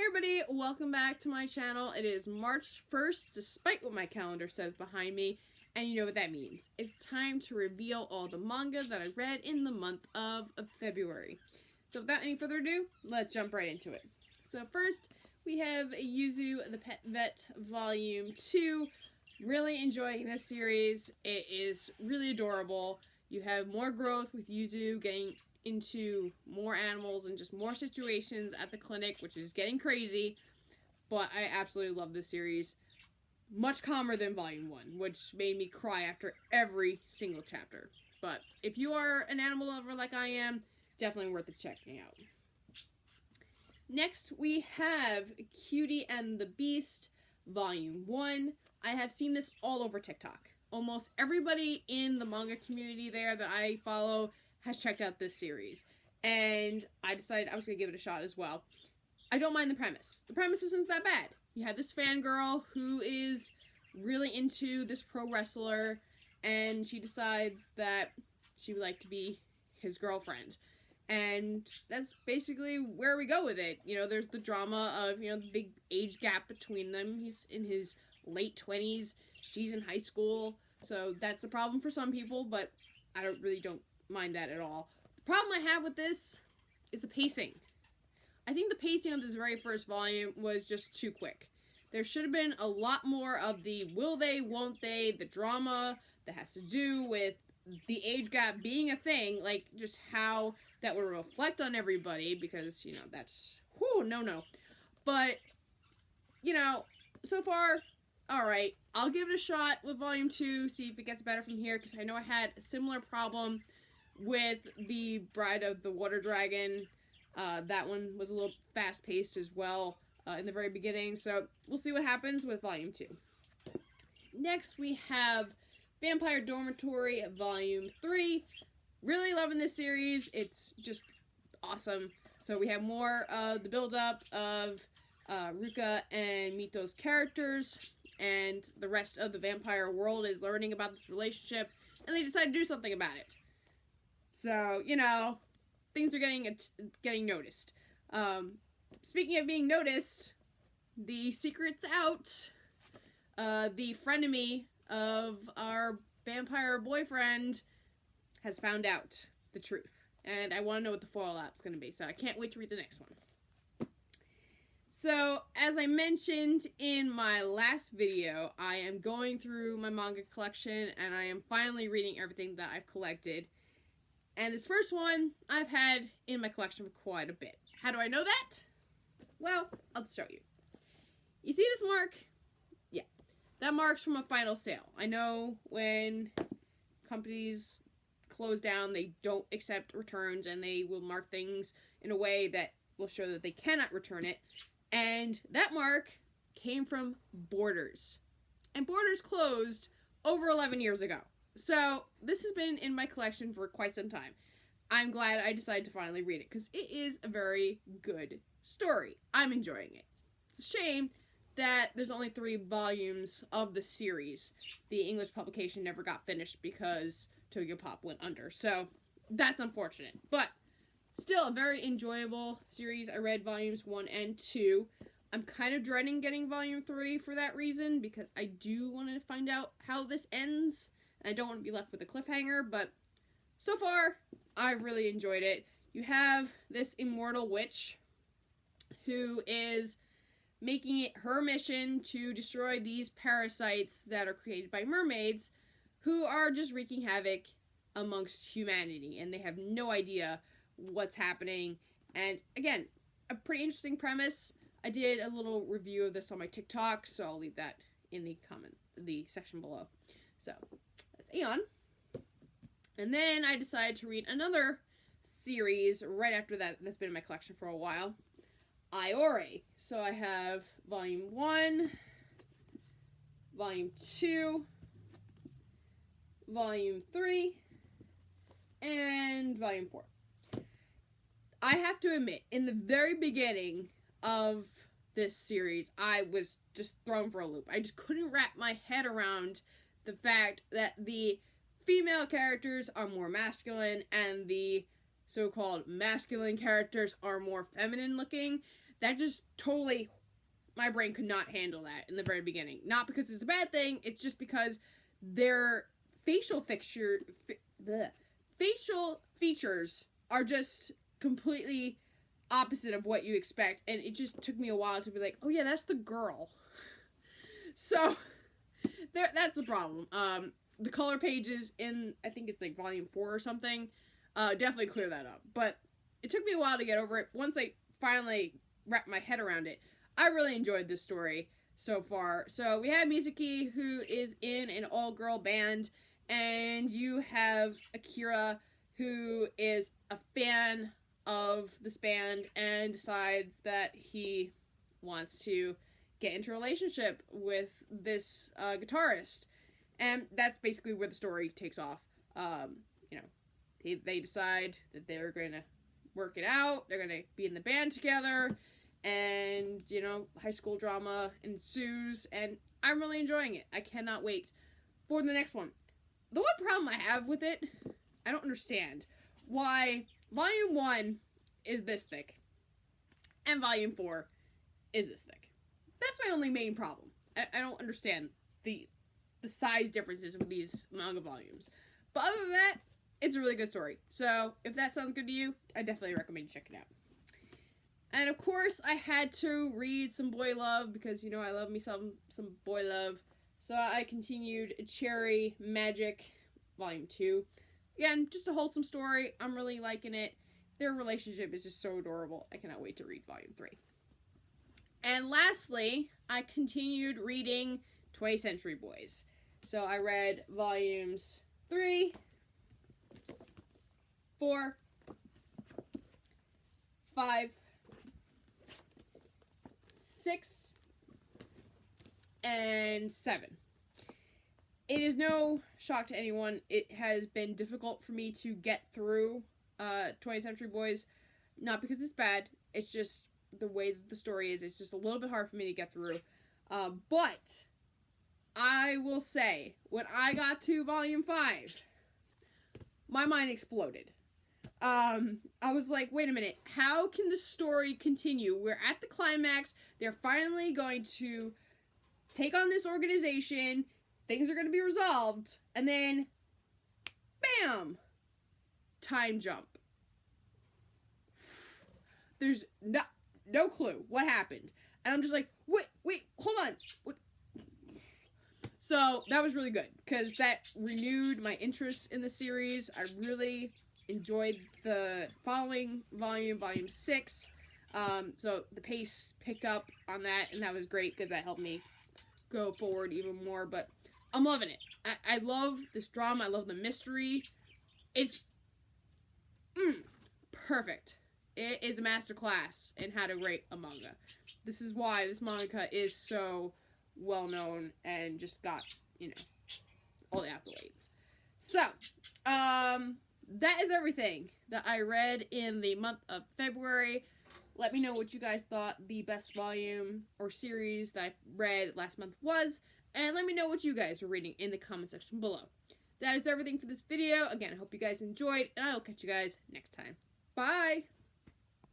everybody, welcome back to my channel. It is March 1st, despite what my calendar says behind me, and you know what that means. It's time to reveal all the manga that I read in the month of February. So without any further ado, let's jump right into it. So first, we have Yuzu the Pet Vet Volume 2. Really enjoying this series. It is really adorable. You have more growth with Yuzu getting into more animals and just more situations at the clinic, which is getting crazy, but I absolutely love this series. Much calmer than Volume 1, which made me cry after every single chapter. But if you are an animal lover like I am, definitely worth it checking out. Next, we have Cutie and the Beast, Volume 1. I have seen this all over TikTok. Almost everybody in the manga community there that I follow has checked out this series, and I decided I was going to give it a shot as well. I don't mind the premise. The premise isn't that bad. You have this fangirl who is really into this pro wrestler, and she decides that she would like to be his girlfriend. And that's basically where we go with it. You know, there's the drama of, you know, the big age gap between them. He's in his late 20s, she's in high school, so that's a problem for some people, but I don't mind that at all. The problem I have with this is the pacing. I think the pacing of this very first volume was just too quick. There should have been a lot more of the will they, won't they, the drama that has to do with the age gap being a thing, like just how that would reflect on everybody, because, you know, that's, no. But, you know, so far, alright. I'll give it a shot with Volume 2, see if it gets better from here, because I know I had a similar problem with the Bride of the Water Dragon. That one was a little fast-paced as well in the very beginning, so we'll see what happens with Volume 2. Next, we have Vampire Dormitory Volume 3. Really loving this series. It's just awesome. So we have more of the build-up of Ruka and Mito's characters, and the rest of the vampire world is learning about this relationship, and they decide to do something about it. So, you know, things are getting noticed. Speaking of being noticed, the secret's out. The frenemy of our vampire boyfriend has found out the truth. And I want to know what the fallout's going to be, so I can't wait to read the next one. So, as I mentioned in my last video, I am going through my manga collection, and I am finally reading everything that I've collected. And this first one, I've had in my collection for quite a bit. How do I know that? Well, I'll show you. You see this mark? Yeah. That mark's from a final sale. I know when companies close down, they don't accept returns, and they will mark things in a way that will show that they cannot return it. And that mark came from Borders. And Borders closed over 11 years ago. So, this has been in my collection for quite some time. I'm glad I decided to finally read it, because it is a very good story. I'm enjoying it. It's a shame that there's only 3 volumes of the series. The English publication never got finished because Tokyo Pop went under. So, that's unfortunate. But, still a very enjoyable series. I read volumes 1 and 2. I'm kind of dreading getting volume 3 for that reason, because I do want to find out how this ends. I don't want to be left with a cliffhanger, but so far, I've really enjoyed it. You have this immortal witch who is making it her mission to destroy these parasites that are created by mermaids, who are just wreaking havoc amongst humanity, and they have no idea what's happening. And again, a pretty interesting premise. I did a little review of this on my TikTok, so I'll leave that in the section below. So, that's Aeon. And then I decided to read another series right after that that's been in my collection for a while. Iore. So I have Volume 1, Volume 2, Volume 3, and Volume 4. I have to admit, in the very beginning of this series, I was just thrown for a loop. I just couldn't wrap my head around the fact that the female characters are more masculine and the so-called masculine characters are more feminine looking. That just totally, my brain could not handle that in the very beginning. Not because it's a bad thing, it's just because their facial features are just completely opposite of what you expect, and it just took me a while to be like, oh yeah, that's the girl. So that's the problem. The color pages in, I think it's like volume 4 or something, definitely clear that up. But it took me a while to get over it. Once I finally wrapped my head around it, I really enjoyed this story so far. So we have Mizuki, who is in an all-girl band, and you have Akira, who is a fan of this band and decides that he wants to get into a relationship with this guitarist. And that's basically where the story takes off. They decide that they're going to work it out. They're going to be in the band together. And, high school drama ensues. And I'm really enjoying it. I cannot wait for the next one. The one problem I have with it, I don't understand why Volume 1 is this thick and Volume 4 is this thick. That's my only main problem. I don't understand the size differences with these manga volumes. But other than that, it's a really good story. So if that sounds good to you, I definitely recommend you check it out. And of course, I had to read some boy love because, I love me some boy love. So I continued Cherry Magic Volume 2. Again, just a wholesome story. I'm really liking it. Their relationship is just so adorable. I cannot wait to read Volume 3. And lastly, I continued reading 20th Century Boys. So I read Volumes 3, 4, 5, 6, and 7. It is no shock to anyone. It has been difficult for me to get through 20th Century Boys. Not because it's bad. It's just the way that the story is. It's just a little bit hard for me to get through. But I will say, when I got to Volume 5, my mind exploded. I was like, wait a minute. How can the story continue? We're at the climax. They're finally going to take on this organization. Things are going to be resolved. And then, bam! Time jump. There's no clue what happened. And I'm just like, wait, hold on. What? So, that was really good. Because that renewed my interest in the series. I really enjoyed the following volume, Volume 6. So, the pace picked up on that. And that was great because that helped me go forward even more. But I'm loving it. I love this drama. I love the mystery. It's perfect. It is a masterclass in how to write a manga. This is why this manga is so well known and just got, all the accolades. So, that is everything that I read in the month of February. Let me know what you guys thought the best volume or series that I read last month was. And let me know what you guys are reading in the comment section below. That is everything for this video. Again, I hope you guys enjoyed, and I will catch you guys next time. Bye!